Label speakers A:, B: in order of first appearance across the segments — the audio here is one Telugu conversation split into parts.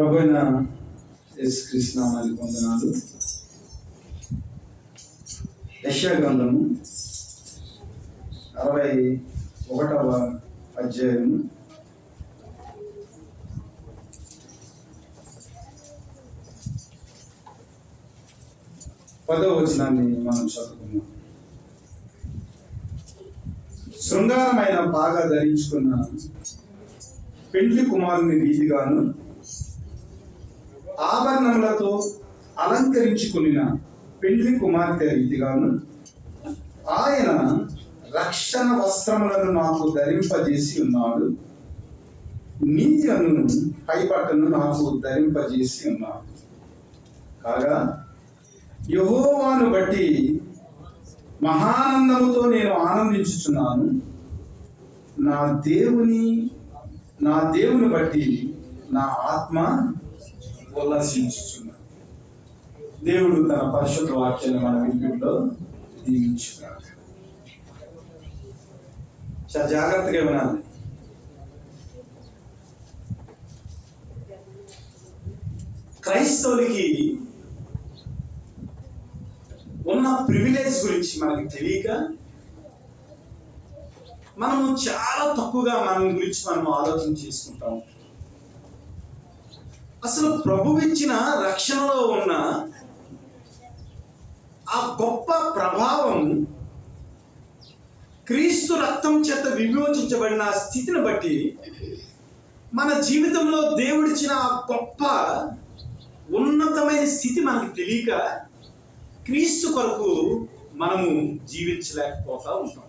A: ప్రభువైన యేసుక్రీస్తు నామమున వందనాలు. యెషయా గ్రంథము 61వ అధ్యాయము 10వ వచనాన్ని మనం చదువుకున్నాం. శృంగారమైన బాగా ధరించుకున్న పెండ్లి కుమారుని రీతిగాను ఆభరణములతో అలంకరించుకున్న పెండ్లి కుమార్తె రీతిగాను ఆయన రక్షణ వస్త్రములను నాకు ధరింపజేసి ఉన్నాడు, నీతి అను పైబట్టను నాకు ధరింపజేసి ఉన్నాడు. కాగా యెహోవాను బట్టి మహానందముతో నేను ఆనందించుచున్నాను, నా దేవుని బట్టి నా ఆత్మ ఉల్లాసించుచున్నాను. దేవుడు తన పరిశుద్ధ వాక్యాన్ని మన వింటులో దీవించున్నాడు. చాలా జాగ్రత్తగా వినాలి. క్రైస్తవులకి ఉన్న ప్రివిలేజ్ గురించి మనకి తెలియక మనము చాలా తక్కువగా మన గురించి మనం ఆలోచన చేసుకుంటాం. అసలు ప్రభువు ఇచ్చిన రక్షణలో ఉన్న ఆ గొప్ప ప్రభావం, క్రీస్తు రక్తం చేత విమోచించబడిన స్థితిని బట్టి మన జీవితంలో దేవుడిచ్చిన ఆ గొప్ప ఉన్నతమైన స్థితి మనకు తెలియక క్రీస్తు కొరకు మనము జీవించలేకపోతా ఉంటాం.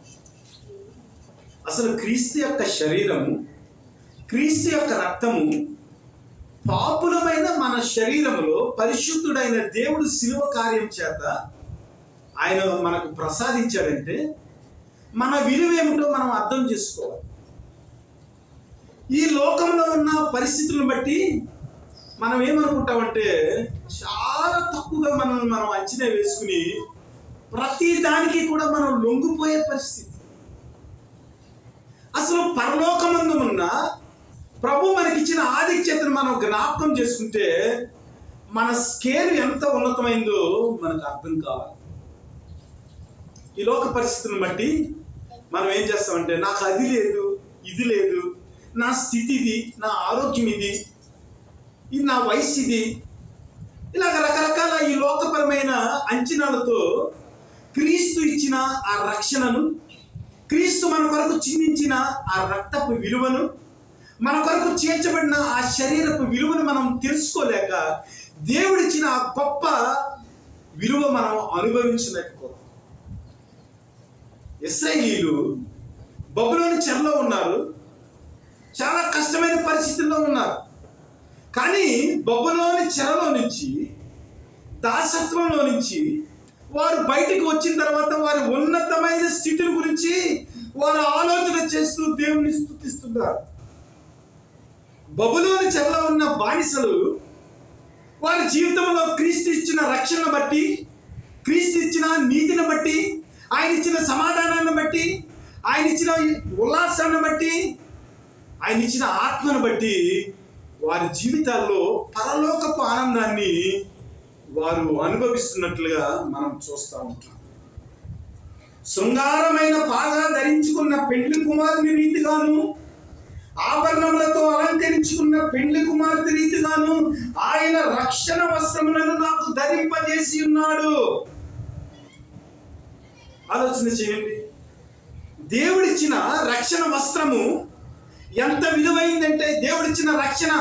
A: అసలు క్రీస్తు యొక్క శరీరము, క్రీస్తు యొక్క రక్తము పాపులమైన మన శరీరములో పరిశుద్ధుడైన దేవుడు శిలువ కార్యం చేత ఆయన మనకు ప్రసాదించాడంటే మన విలువ ఏమిటో మనం అర్థం చేసుకోవాలి. ఈ లోకంలో ఉన్న పరిస్థితులను బట్టి మనం ఏమనుకుంటామంటే చాలా తక్కువగా మనం అంచనా వేసుకుని ప్రతి దానికి కూడా మనం లొంగిపోయే పరిస్థితి. అసలు పరలోకమందు ఉన్న ప్రభు మనకిచ్చిన ఆధిక్యతను మనం జ్ఞాపకం చేసుకుంటే మన స్కేల్ ఎంత ఉన్నతమైందో మనకు అర్థం కావాలి. ఈ లోక పరిస్థితులను బట్టి మనం ఏం చేస్తామంటే నాకు అది లేదు, ఇది లేదు, నా స్థితి ఇది, నా ఆరోగ్యం ఇది, ఇది నా వయసు ఇది, ఇలాగ రకరకాల ఈ లోకపరమైన అంచనాలతో క్రీస్తు ఇచ్చిన ఆ రక్షణను, క్రీస్తు మన కొరకు చిందించిన ఆ రక్తపు విలువను, మన కొరకు చేర్చబడిన ఆ శరీరపు విలువను మనం తెలుసుకోలేక దేవుడిచ్చిన ఆ గొప్ప విలువ మనం అనుభవించలేకపోతాం. ఇశ్రాయేలీయులు బబులోను చెరలో ఉన్నారు, చాలా కష్టమైన పరిస్థితుల్లో ఉన్నారు. కానీ బబులోని చెరలో నుంచి, దాసత్వంలో నుంచి వారు బయటికి వచ్చిన తర్వాత వారి ఉన్నతమైన స్థితుల గురించి వారు ఆలోచన చేస్తూ దేవుని స్తుతిస్తున్నారు. బబులోని చెరలో ఉన్న బానిసలు వారి జీవితంలో క్రీస్తు ఇచ్చిన రక్షణ బట్టి, క్రీస్తు ఇచ్చిన నీతిని బట్టి, ఆయన ఇచ్చిన సమాధానాన్ని బట్టి, ఆయన ఇచ్చిన ఉల్లాసాన్ని బట్టి, ఆయన ఇచ్చిన ఆత్మను బట్టి వారి జీవితాల్లో పరలోకపు ఆనందాన్ని వారు అనుభవిస్తున్నట్లుగా మనం చూస్తూ ఉంటాం. శృంగారమైన పాగా ధరించుకున్న పెండ్లి కుమారుని రీతిగాను, ఆభరణములతో అలంకరించుకున్న పెండ్లి కుమార్తె రీతిగాను ఆయన రక్షణ వస్త్రములను నాకు ధరింపజేసి ఉన్నాడు. ఆలోచన చేయండి. దేవుడిచ్చిన రక్షణ వస్త్రము ఎంత విలువైందంటే, దేవుడిచ్చిన రక్షణ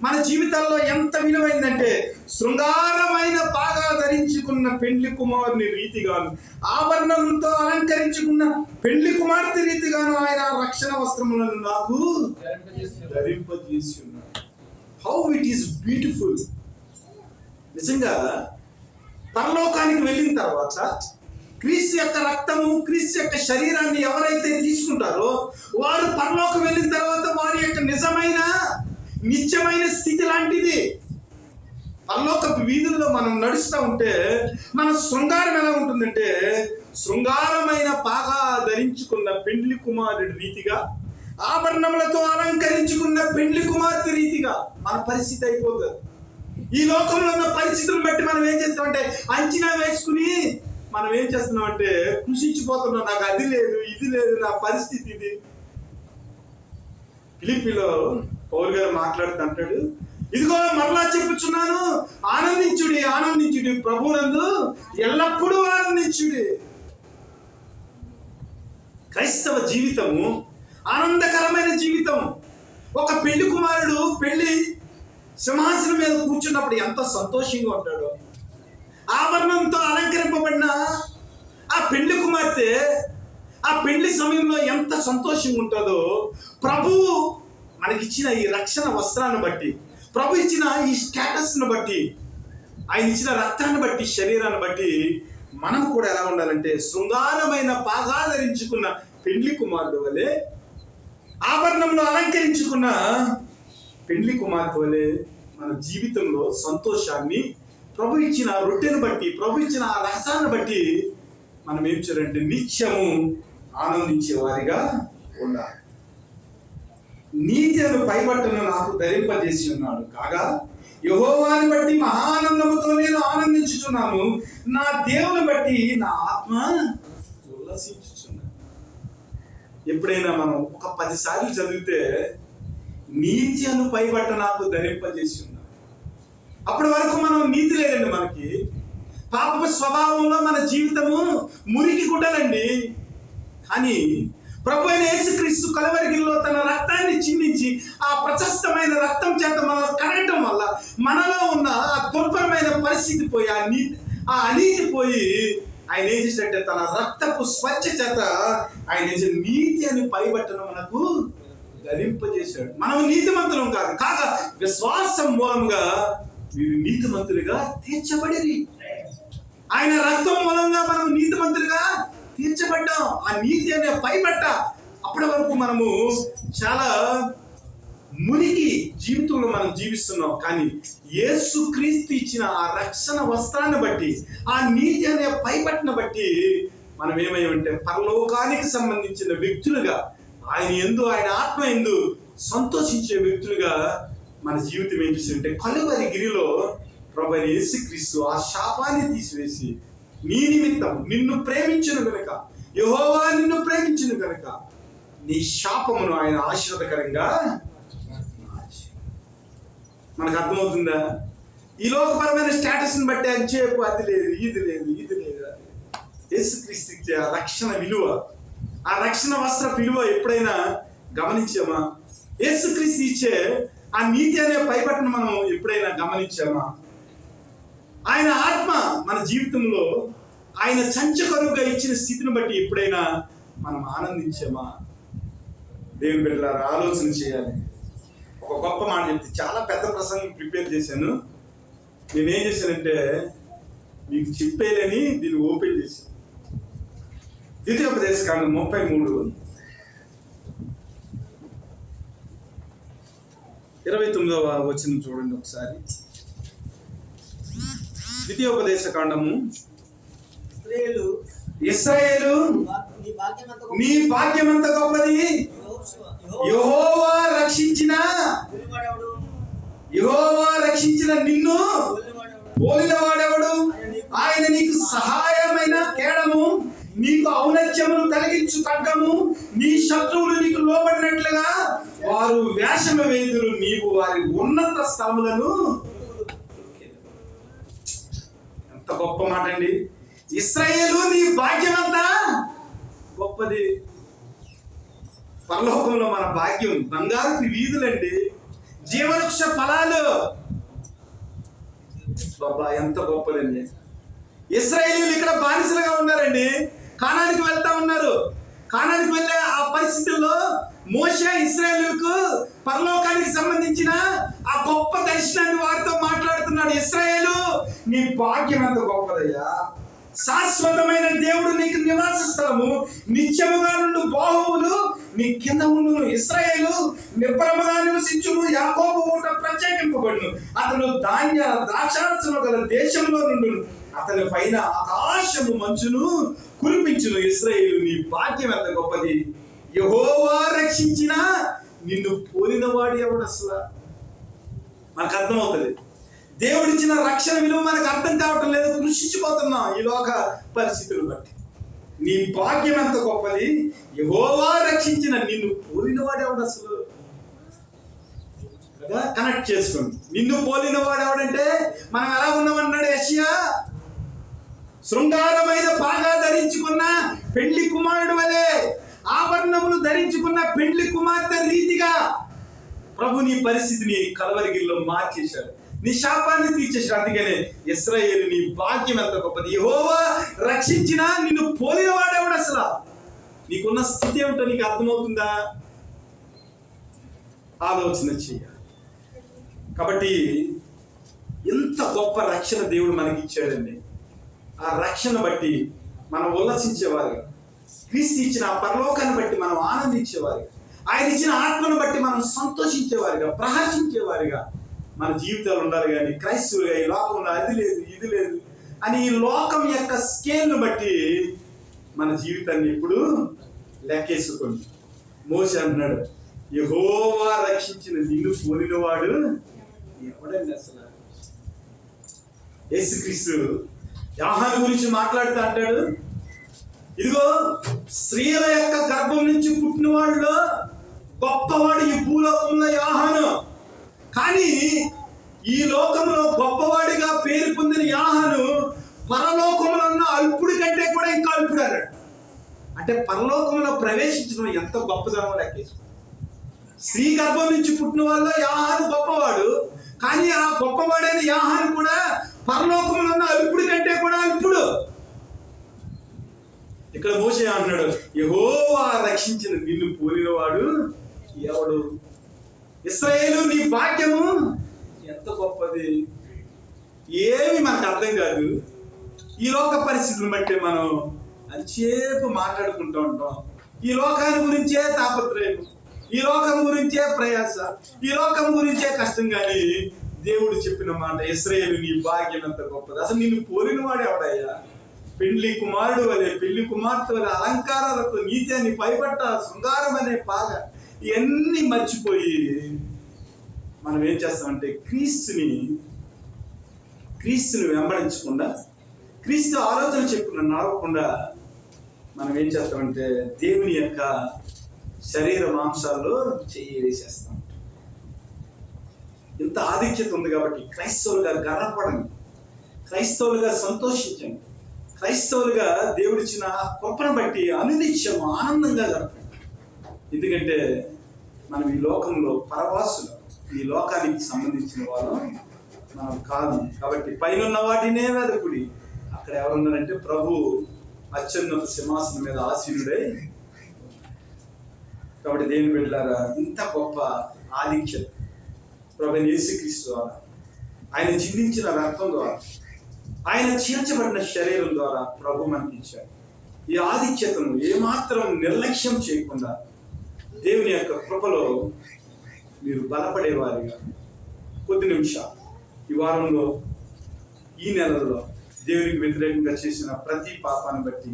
A: మన జీవితాల్లో ఎంత విలువైందంటే, శృంగారమైన పాగా ధరించుకున్న పెండ్లి కుమారుని రీతిగాను, ఆభరణంతో అలంకరించుకున్న పెండ్లి కుమార్తె రీతిగాను ఆయన రక్షణ వస్త్రములను నాకు ధరింపజేసి ఉన్నాడు. How it is beautiful. నిజంగా పరలోకానికి వెళ్ళిన తర్వాత క్రీస్తు యొక్క రక్తము, క్రీస్తు యొక్క శరీరాన్ని ఎవరైతే తీసుకుంటారో వారు పరలోకం వెళ్ళిన తర్వాత వారి యొక్క నిజమైన నిత్యమైన స్థితి లాంటిది. పరలోకపు వీధుల్లో మనం నడుస్తూ ఉంటే మన శృంగారం ఎలా ఉంటుందంటే, శృంగారమైన పాగా ధరించుకున్న పెండ్లి కుమారుడి రీతిగా ఆభరణములతో అలంకరించుకున్న పెండ్లి కుమార్తె రీతిగా మన పరిస్థితి అయిపోతుంది. ఈ లోకంలో ఉన్న పరిస్థితులను బట్టి మనం ఏం చేస్తామంటే అంచనా వేసుకుని మనం ఏం చేస్తున్నామంటే కృషించిపోతున్నాం. నాకు అది లేదు, ఇది లేదు, నా పరిస్థితి ఇది. ఫిలిప్పీలో పౌలు గారు మాట్లాడుతుంటాడు, ఇదిగో మరలా చెప్పుచున్నాను, ఆనందించుడి, ఆనందించుడి, ప్రభువునందు ఎల్లప్పుడూ ఆనందించుడి. క్రైస్తవ జీవితము ఆనందకరమైన జీవితం. ఒక పెళ్లి కుమారుడు పెళ్లి సింహాసనం మీద కూర్చున్నప్పుడు ఎంత సంతోషంగా ఉంటాడో, ఆభరణంతో అలంకరింపబడిన ఆ పెళ్లి కుమార్తె ఆ పెళ్లి సమయంలో ఎంత సంతోషంగా ఉంటుందో, ప్రభువు మనకిచ్చిన ఈ రక్షణ వస్త్రాన్ని బట్టి, ప్రభు ఇచ్చిన ఈ స్టేటస్ని బట్టి, ఆయన ఇచ్చిన రక్తాన్ని బట్టి, శరీరాన్ని బట్టి మనం కూడా ఎలా ఉండాలంటే శృంగారమైన పాగాధరించుకున్న పెళ్లి కుమారుడు వలె, ఆభరణంలో అలంకరించుకున్న పెళ్లి కుమార్తె వలె మన జీవితంలో సంతోషాన్ని, ప్రభు ఇచ్చిన రొట్టెను బట్టి, ప్రభు ఇచ్చిన ఆ రసాన్ని బట్టి మనం ఏం చేయాలంటే నిత్యము ఆనందించే వారిగా ఉండాలి. నీతిని పైబట్టను నాకు ధరింపజేసి ఉన్నాడు కాగా, యెహోవాని బట్టి మహానందముతో నేను ఆనందించుచున్నాను, నా దేవుని బట్టి నా ఆత్మ ఉల్లసించుచున్నాను. ఎప్పుడైనా మనం ఒక 10 సార్లు చదివితే నీతి అను పైబట్ట నాకు ధరింపజేసి ఉన్నాను. అప్పటి వరకు మనం నీతి లేదండి, మనకి పాప స్వభావంలో మన జీవితము మురికి గుడ్డలండి. కానీ ప్రభు అయిన యేసుక్రీస్తు కలవరిగిరిలో తన రక్తాన్ని చిందించి ఆ ప్రశస్తమైన రక్తం చేత మనల్ని కడగటం వల్ల మనలో ఉన్న ఆ దుర్భరమైన పరిస్థితి పోయి, ఆ అనీతి పోయి, ఆయన ఏం చేసినట్టే తన రక్తపు స్వచ్ఛ చేత ఆయన నీతి అని పైబట్టను మనకు ధరింపజేశాడు. మనం నీతిమంతులం కాదు, కాగా విశ్వాసం మూలంగా మీరు నీతిమంతులుగా తీర్చబడిరి. ఆయన రక్తం మూలంగా మనం నీతిమంతులుగా తీర్చబడ్డాం. ఆ నీతి అనే పైబట్ట. అప్పటి వరకు మనము చాలా మురికి జీవితంలో మనం జీవిస్తున్నాం. కానీ యేసుక్రీస్తు ఇచ్చిన ఆ రక్షణ వస్త్రాన్ని బట్టి, ఆ నీతి అనే పైబట్టను బట్టి మనం ఏమయ్యామంటే పరలోకానికి సంబంధించిన వ్యక్తులుగా, ఆయన యందు, ఆయన ఆత్మ యందు సంతోషించే వ్యక్తులుగా మన జీవితం ఏం చేసిందంటే కలువరి గిరిలో ప్రభు యేసుక్రీస్తు ఆ శాపాన్ని తీసివేసి నీ నిమిత్తం నిన్ను ప్రేమించును గనుక, యెహోవా నిన్ను ప్రేమించును గనుక నీ శాపమును ఆయన ఆశీర్వాదకరంగా. మనకు అర్థమవుతుందా? ఈ లోకపరమైన స్టేటస్ని బట్టి అంచేపు అది లేదు, ఇది లేదు, ఇది లేదు. యేసుక్రీస్తు ఇచ్చే ఆ రక్షణ విలువ, ఆ రక్షణ వస్త్ర విలువ ఎప్పుడైనా గమనించామా? యేసుక్రీస్తు ఇచ్చే ఆ నీతి అనే పైబట్టను మనం ఎప్పుడైనా గమనించామా? ఆయన ఆత్మ మన జీవితంలో ఆయన సంచకరువుగా ఇచ్చిన స్థితిని బట్టి ఎప్పుడైనా మనం ఆనందించామా? దేవుని బిడ్డలారా, ఆలోచన చేయాలి. ఒక గొప్ప మాట చెప్తే, చాలా పెద్ద ప్రసంగం ప్రిపేర్ చేశాను. నేనేం చేశానంటే మీకు చెప్పేదని దీన్ని ఓపెన్ చేశాను. ద్వితీయోపదేశకాండం 33:29 వచనం చూడండి ఒకసారి. ద్వితీయోపదేశకాండము, ఇశ్రాయేలు నీ భాగ్యమంత గొప్పది, యెహోవా రక్షించిన నిన్ను పోలిన వాడెవడు? ఆయన నీకు సహాయమైన కేడము, నీకు ఔన్నత్యమును కలిగించు ఖడ్గము, నీ శత్రువులు నీకు లోబడినట్లుగా వారు వేషము వేయుదురు, నీవు వారి ఉన్నత స్థలములను. ఎంత గొప్ప మాట అండి! ఇశ్రాయేలు నీ భాగ్యమంతా గొప్పది. పరలోకంలో మన భాగ్యం బంగారు వీధులండి, జీవవృక్ష ఫలాలు. బాబా ఎంత గొప్పదండి! ఇశ్రాయేలీయులు ఇక్కడ బానిసలుగా ఉన్నారండి, కానానికి వెళ్తా ఉన్నారు. కానానికి వెళ్ళే ఆ పరిస్థితుల్లో మోషే ఇశ్రాయేలీయులకు పరలోకానికి సంబంధించిన ఆ గొప్ప దర్శనాన్ని వారితో మాట్లాడుతున్నాడు. ఇశ్రాయేలు నీ భాగ్యం ఎంత గొప్పదయ్యా! శాశ్వతమైన దేవుడు నీకు నివాస స్థలము, నిత్యముగా నుండి బాహువులు నీ కింద ఉండును. ఇశ్రాయేలు నిర్భరముగా నివసించును, యాకోబు ఊట ప్రత్యేకింపబడును. అతను ధాన్య ద్రాక్షారసము గల దేశంలో నుండును, అతని పైన ఆకాశము మంచును కురిపించును. ఇశ్రాయేలు నీ భాగ్యం ఎంత గొప్పది! యెహోవా రక్షించిన నిన్ను పోలినవాడు ఎవడు అసలు? మనకు అర్థమవుతుంది. దేవుడిచ్చిన రక్షణ విలువ మనకు అర్థం కావటం లేదు. కృషించిపోతున్నాం ఈ లోక పరిస్థితులు బట్టి. నీ భాగ్యం ఎంత గొప్పది! యెహోవా రక్షించిన నిన్ను పోలినవాడు ఎవడు అసలు? కదా కనెక్ట్ చేసుకోండి. నిన్ను పోలినవాడు ఎవడంటే మనం ఎలా ఉన్నామన్నాడు యెషయా. శృంగారమైన పాగా ధరించుకున్న పెళ్లి కుమారుడు వలె, ఆభరణములు ధరించుకున్న పెళ్లి కుమార్తె రీతిగా ప్రభు నీ పరిస్థితిని కలవరిగిల్లో మార్చేశాడు. నీ శాపాన్ని తీర్చేశాడు. అందుకనే ఇశ్రాయేలు నీ భాగ్యం ఎంత గొప్పది! యెహోవా రక్షించినా నిన్ను పోలిన వాడేవాడు అసలు? నీకున్న స్థితి ఏమిటో నీకు అర్థమవుతుందా? ఆలోచన చేయాలి. కాబట్టి ఎంత గొప్ప రక్షణ దేవుడు మనకి ఇచ్చాడండి. ఆ రక్షణ బట్టి మనం ఉల్లసించేవారుగా, క్రీస్తు ఇచ్చిన ఆ పరలోకాన్ని బట్టి మనం ఆనందించేవారుగా, ఆయన ఇచ్చిన ఆత్మను బట్టి మనం సంతోషించేవారుగా, ప్రహర్షించేవారుగా మన జీవితాలు ఉండాలి. కానీ క్రైస్తవులుగా ఈ లోకంలో అది లేదు ఇది లేదు అని ఈ లోకం యొక్క స్కేల్ను బట్టి మన జీవితాన్ని ఇప్పుడు లెక్కేసుకోండి. మోషే అన్నాడు, యెహోవా రక్షించిన నిన్ను పోలినవాడు ఎవడండి అసలు? యేసుక్రీస్తు యోహాను గురించి మాట్లాడుతూ అంటాడు, ఇదిగో స్త్రీల యొక్క గర్భం నుంచి పుట్టిన వాళ్ళు గొప్పవాడు ఈ భూలోకంలో యోహాను. కానీ ఈ లోకంలో గొప్పవాడిగా పేరు పొందిన యోహాను పరలోకంలో ఉన్న అల్పుడి కంటే కూడా ఇంకా అల్పుడు అన్నాడు. అంటే పరలోకంలో ప్రవేశించడం ఎంత గొప్పదనో లెక్కేసుకో. స్త్రీ గర్భం నుంచి పుట్టిన వాళ్ళు యోహాను గొప్పవాడు. కానీ ఆ గొప్పవాడైన యోహాను కూడా పరలోకంలో ఉన్న అల్పుడి కంటే కూడా అల్పుడు. ఇక్కడ మోషే అంటున్నాడు, యెహోవా రక్షించిన నిన్ను పోలినవాడు ఎవడు? ఇశ్రాయేలు నీ భాగ్యము ఎంత గొప్పది! ఏమి మనకు అర్థం కాదు. ఈ లోక పరిస్థితులను బట్టి మనం అంతసేపు మాట్లాడుకుంటూ ఉంటాం. ఈ లోకాన్ని గురించే తాపత్రయం, ఈ లోకం గురించే ప్రయాస, ఈ లోకం గురించే కష్టం. కానీ దేవుడు చెప్పిన మాట, ఇశ్రాయేలు నీ భాగ్యం ఎంత గొప్పది! అసలు నిన్ను పోలిన వాడు ఎవడయ్యా? పెళ్లి కుమారుడు వలె, పెళ్లి కుమార్తె వలె అలంకారాలతో నీతి అని పైబట్ట శృంగారం అనే పాగ, ఇవన్నీ మర్చిపోయి మనం ఏం చేస్తామంటే క్రీస్తుని వెంబడించకుండా, క్రీస్తు ఆలోచన చెప్పుకున్న నడవకుండా మనం ఏం చేస్తామంటే దేవుని యొక్క శరీర మాంసాల్లో చెయ్యి వేసేస్తాం. ఇంత ఆధిక్యత ఉంది కాబట్టి క్రైస్తవులుగా గర్వపడండి, క్రైస్తవులుగా సంతోషించండి, క్రైస్తవులుగా దేవుడిచ్చిన కృపను బట్టి అనునిత్యం ఆనందంగా గడపండి. ఎందుకంటే మనం ఈ లోకంలో పరవాసులు, ఈ లోకానికి సంబంధించిన వాళ్ళం మనం కాదు. కాబట్టి పైన వాటినే వెదకుడి. అక్కడ ఎవరున్నారంటే ప్రభు అత్యున్నత సింహాసనం మీద ఆసీనుడై. కాబట్టి దేవుని బిడ్డలారా, ఇంత గొప్ప ఆధిక్యత ప్రభువైన యేసుక్రీస్తు ద్వారా, ఆయన చిందించిన రక్తం ద్వారా, ఆయన చీల్చబడిన శరీరం ద్వారా ప్రభు మనకి ఇచ్చాడు. ఈ ఆధిక్యతను ఏమాత్రం నిర్లక్ష్యం చేయకుండా దేవుని యొక్క కృపలో మీరు బలపడేవారిగా కొద్ది నిమిషాలు ఈ వారంలో, ఈ నెలలో దేవునికి వ్యతిరేకంగా చేసిన ప్రతి పాపాన్ని బట్టి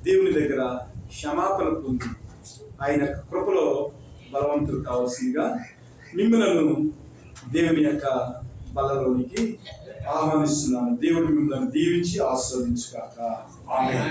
A: దేవుని దగ్గర క్షమాపణ పొంది ఆయన కృపలో బలవంతులు కావాల్సిందిగా మిమ్మల్ని దేవుని యొక్క బలలోనికి ఆహ్వానిస్తున్నాను. దేవుడు మిమ్మల్ని దీవించి ఆశీర్వదించుగాక. ఆమేన్.